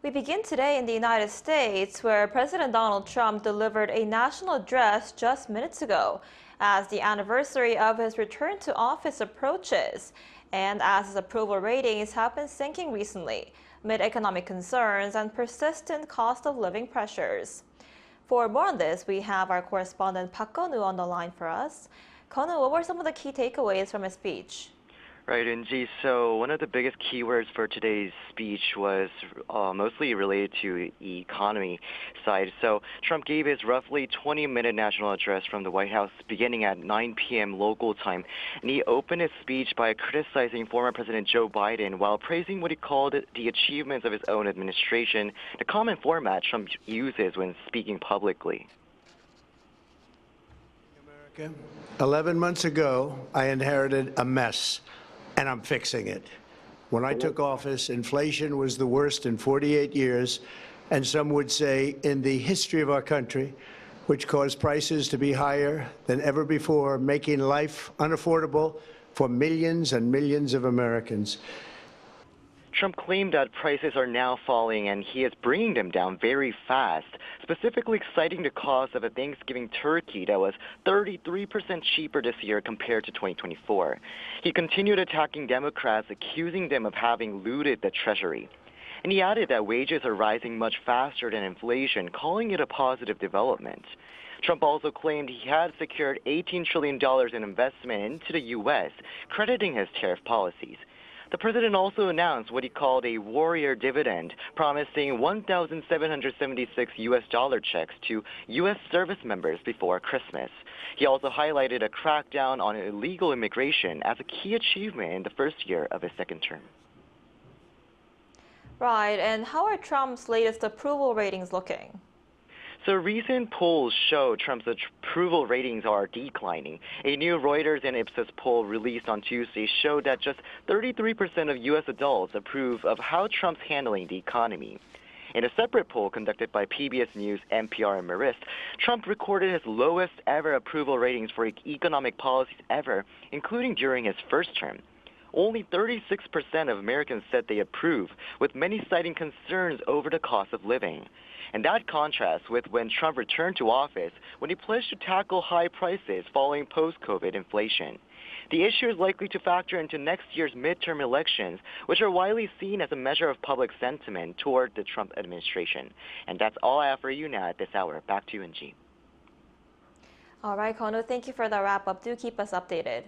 We begin today in the United States, where President Donald Trump delivered a national address just minutes ago as the anniversary of his return to office approaches, and as his approval ratings have been sinking recently amid economic concerns and persistent cost of living pressures. For more on this, we have our correspondent Park Kun-woo on the line for us. Kun-woo, what were some of the key takeaways from his speech? Right, Eun-ji. So one of the biggest keywords for today's speech was mostly related to the economy side. So Trump gave his roughly 20-minute national address from the White House beginning at 9 p.m. local time. And he opened his speech by criticizing former President Joe Biden while praising what he called the achievements of his own administration, the common format Trump uses when speaking publicly. 11 months ago, I inherited a mess, and I'm fixing it. When I took office, inflation was the worst in 48 years, and some would say in the history of our country, which caused prices to be higher than ever before, making life unaffordable for millions and millions of Americans. Trump claimed that prices are now falling and he is bringing them down very fast, specifically citing the cost of a Thanksgiving turkey that was 33% cheaper this year compared to 2024. He continued attacking Democrats, accusing them of having looted the Treasury. And he added that wages are rising much faster than inflation, calling it a positive development. Trump also claimed he had secured $18 trillion in investment into the U.S., crediting his tariff policies. The president also announced what he called a warrior dividend, promising 1,776 U.S. dollar checks to U.S. service members before Christmas. He also highlighted a crackdown on illegal immigration as a key achievement in the first year of his second term. Right, and how are Trump's latest approval ratings looking? So recent polls show Trump's approval ratings are declining. A new Reuters and Ipsos poll released on Tuesday showed that just 33% of U.S. adults approve of how Trump's handling the economy. In a separate poll conducted by PBS News, NPR, and Marist, Trump recorded his lowest ever approval ratings for economic policies ever, including during his first term. Only 36% of Americans said they approve, with many citing concerns over the cost of living. And that contrasts with when Trump returned to office, when he pledged to tackle high prices following post-COVID inflation. The issue is likely to factor into next year's midterm elections, which are widely seen as a measure of public sentiment toward the Trump administration. And that's all I have for you now at this hour. Back to you, Eun-ji. All right, Kun-woo, thank you for the wrap-up. Do keep us updated.